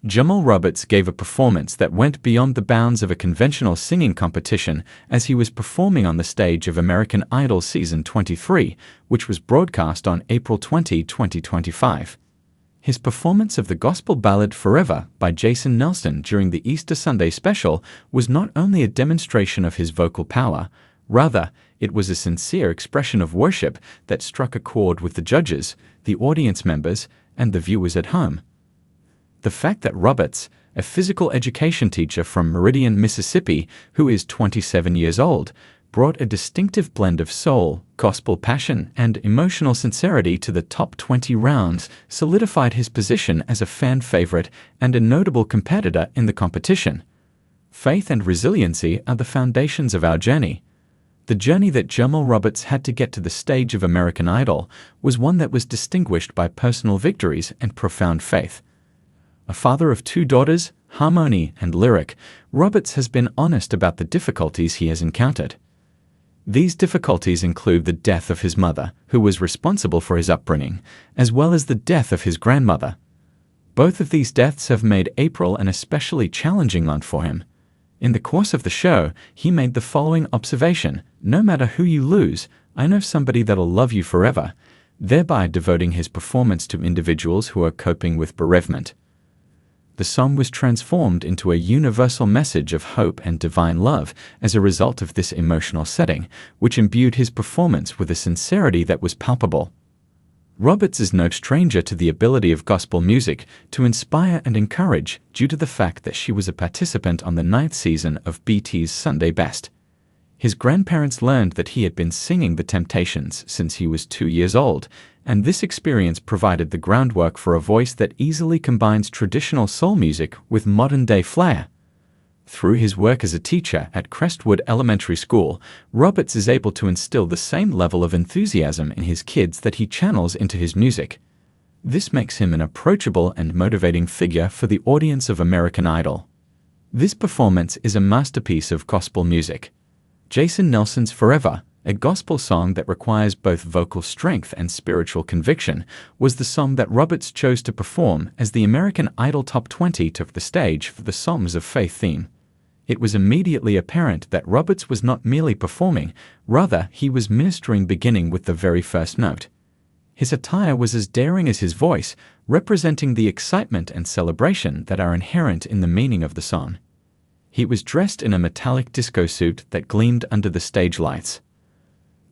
Jamal Roberts gave a performance that went beyond the bounds of a conventional singing competition as he was performing on the stage of American Idol Season 23, which was broadcast on April 20, 2025. His performance of the gospel ballad Forever by Jason Nelson during the Easter Sunday special was not only a demonstration of his vocal power, rather, it was a sincere expression of worship that struck a chord with the judges, the audience members, and the viewers at home. The fact that Roberts, a physical education teacher from Meridian, Mississippi, who is 27 years old, brought a distinctive blend of soul, gospel passion, and emotional sincerity to the top 20 rounds solidified his position as a fan favorite and a notable competitor in the competition. Faith and resiliency are the foundations of our journey. The journey that Jamal Roberts had to get to the stage of American Idol was one that was distinguished by personal victories and profound faith. A father of 2 daughters, Harmony and Lyric, Roberts has been honest about the difficulties he has encountered. These difficulties include the death of his mother, who was responsible for his upbringing, as well as the death of his grandmother. Both of these deaths have made April an especially challenging month for him. In the course of the show, he made the following observation: "No matter who you lose, I know somebody that'll love you forever," thereby devoting his performance to individuals who are coping with bereavement. The song was transformed into a universal message of hope and divine love as a result of this emotional setting, which imbued his performance with a sincerity that was palpable. Roberts is no stranger to the ability of gospel music to inspire and encourage due to the fact that she was a participant on the 9th season of BET's Sunday Best. His grandparents learned that he had been singing The Temptations since he was 2 years old, and this experience provided the groundwork for a voice that easily combines traditional soul music with modern-day flair. Through his work as a teacher at Crestwood Elementary School, Roberts is able to instill the same level of enthusiasm in his kids that he channels into his music. This makes him an approachable and motivating figure for the audience of American Idol. This performance is a masterpiece of gospel music. Jason Nelson's Forever, a gospel song that requires both vocal strength and spiritual conviction, was the song that Roberts chose to perform as the American Idol Top 20 took the stage for the Songs of Faith theme. It was immediately apparent that Roberts was not merely performing, rather he was ministering beginning with the very first note. His attire was as daring as his voice, representing the excitement and celebration that are inherent in the meaning of the song. He was dressed in a metallic disco suit that gleamed under the stage lights.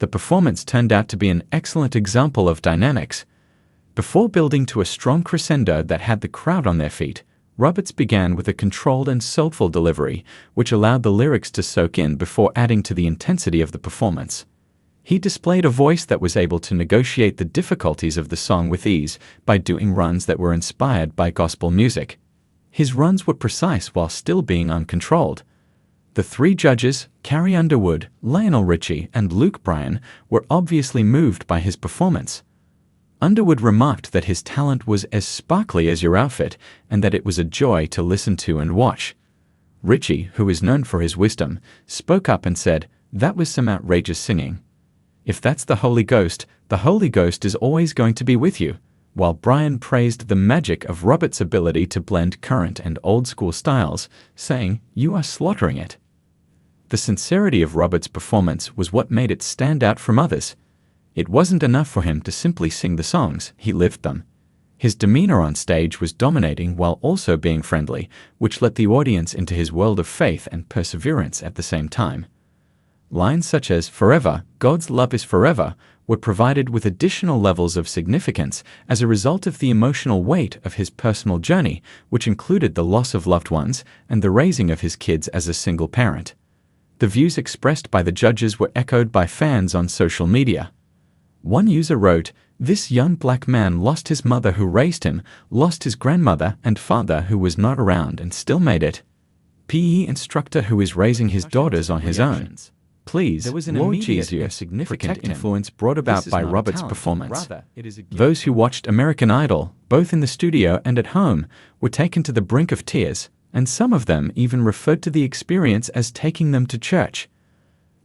The performance turned out to be an excellent example of dynamics. Before building to a strong crescendo that had the crowd on their feet, Roberts began with a controlled and soulful delivery, which allowed the lyrics to soak in before adding to the intensity of the performance. He displayed a voice that was able to negotiate the difficulties of the song with ease by doing runs that were inspired by gospel music. His runs were precise while still being uncontrolled. The 3 judges, Carrie Underwood, Lionel Richie, and Luke Bryan, were obviously moved by his performance. Underwood remarked that his talent was as sparkly as your outfit and that it was a joy to listen to and watch. Richie, who is known for his wisdom, spoke up and said, "That was some outrageous singing. If that's the Holy Ghost is always going to be with you," while Bryan praised the magic of Roberts' ability to blend current and old-school styles, saying, "You are slaughtering it." The sincerity of Roberts' performance was what made it stand out from others. It wasn't enough for him to simply sing the songs, he lived them. His demeanor on stage was dominating while also being friendly, which let the audience into his world of faith and perseverance at the same time. Lines such as "Forever, God's love is forever," were provided with additional levels of significance as a result of the emotional weight of his personal journey, which included the loss of loved ones and the raising of his kids as a single parent. The views expressed by the judges were echoed by fans on social media. One user wrote, "This young black man lost his mother who raised him, lost his grandmother and father who was not around and still made it. PE instructor who is raising his daughters on his own. Please, There was an Lord immediate Jesus, yet significant protect him. influence brought about This is by not Roberts' talent, performance. rather, it is a gift. Those who watched American Idol, both in the studio and at home, were taken to the brink of tears, and some of them even referred to the experience as taking them to church.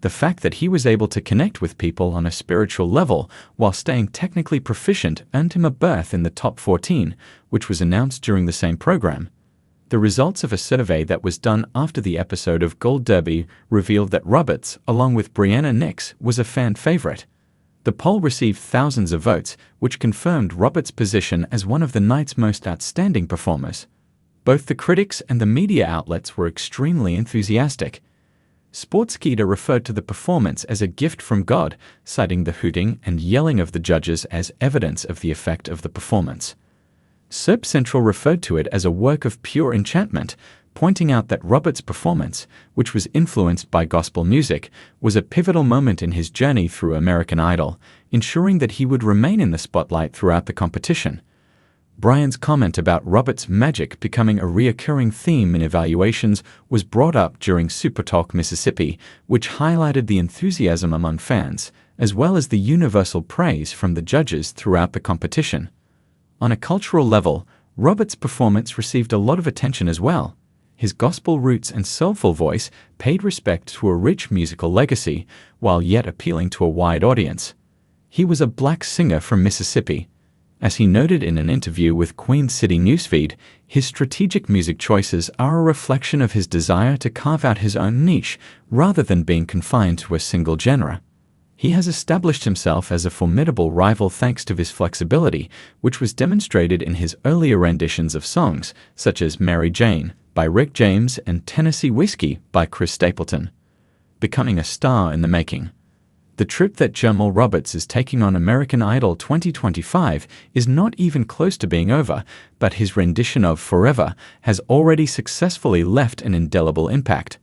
The fact that he was able to connect with people on a spiritual level while staying technically proficient earned him a berth in the top 14, which was announced during the same program. The results of a survey that was done after the episode of Gold Derby revealed that Roberts, along with Brianna Nix, was a fan favorite. The poll received thousands of votes, which confirmed Roberts' position as one of the night's most outstanding performers. Both the critics and the media outlets were extremely enthusiastic. Sportskeeda referred to the performance as a gift from God, citing the hooting and yelling of the judges as evidence of the effect of the performance. Serp Central referred to it as a work of pure enchantment, pointing out that Roberts' performance, which was influenced by gospel music, was a pivotal moment in his journey through American Idol, ensuring that he would remain in the spotlight throughout the competition. Brian's comment about Roberts' magic becoming a reoccurring theme in evaluations was brought up during Super Talk Mississippi, which highlighted the enthusiasm among fans, as well as the universal praise from the judges throughout the competition. On a cultural level, Roberts' performance received a lot of attention as well. His gospel roots and soulful voice paid respect to a rich musical legacy, while yet appealing to a wide audience. He was a black singer from Mississippi. As he noted in an interview with Queen City Newsfeed, his strategic music choices are a reflection of his desire to carve out his own niche rather than being confined to a single genre. He has established himself as a formidable rival thanks to his flexibility, which was demonstrated in his earlier renditions of songs, such as Mary Jane by Rick James and Tennessee Whiskey by Chris Stapleton. Becoming a star in the making. The trip that Jamal Roberts is taking on American Idol 2025 is not even close to being over, but his rendition of Forever has already successfully left an indelible impact.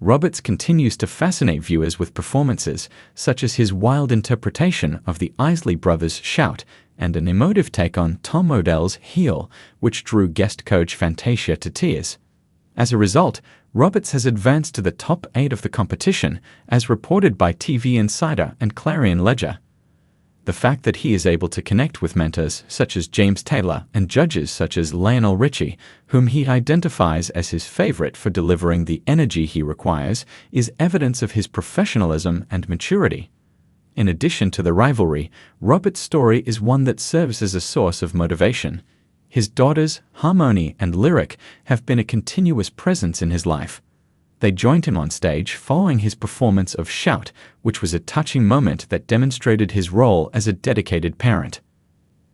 Roberts continues to fascinate viewers with performances, such as his wild interpretation of the Isley Brothers' Shout and an emotive take on Tom Odell's Heal, which drew guest coach Fantasia to tears. As a result, Roberts has advanced to the top 8 of the competition, as reported by TV Insider and Clarion Ledger. The fact that he is able to connect with mentors such as James Taylor and judges such as Lionel Richie, whom he identifies as his favorite for delivering the energy he requires, is evidence of his professionalism and maturity. In addition to the rivalry, Roberts' story is one that serves as a source of motivation. His daughters, Harmony and Lyric, have been a continuous presence in his life. They joined him on stage following his performance of Shout, which was a touching moment that demonstrated his role as a dedicated parent.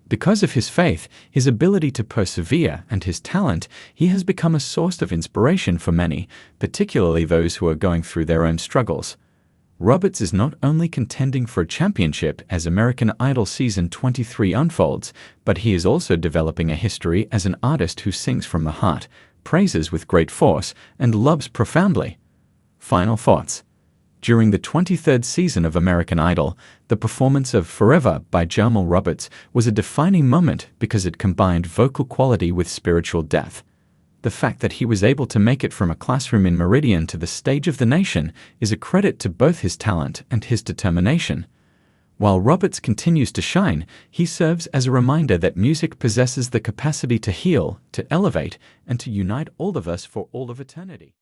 Because of his faith, his ability to persevere, and his talent, he has become a source of inspiration for many, particularly those who are going through their own struggles. Roberts is not only contending for a championship as American Idol Season 23 unfolds, but he is also developing a history as an artist who sings from the heart, praises with great force, and loves profoundly. Final thoughts. During the 23rd season of American Idol, the performance of Forever by Jamal Roberts was a defining moment because it combined vocal quality with spiritual depth. The fact that he was able to make it from a classroom in Meridian to the stage of the nation is a credit to both his talent and his determination. While Roberts continues to shine, he serves as a reminder that music possesses the capacity to heal, to elevate, and to unite all of us for all of eternity.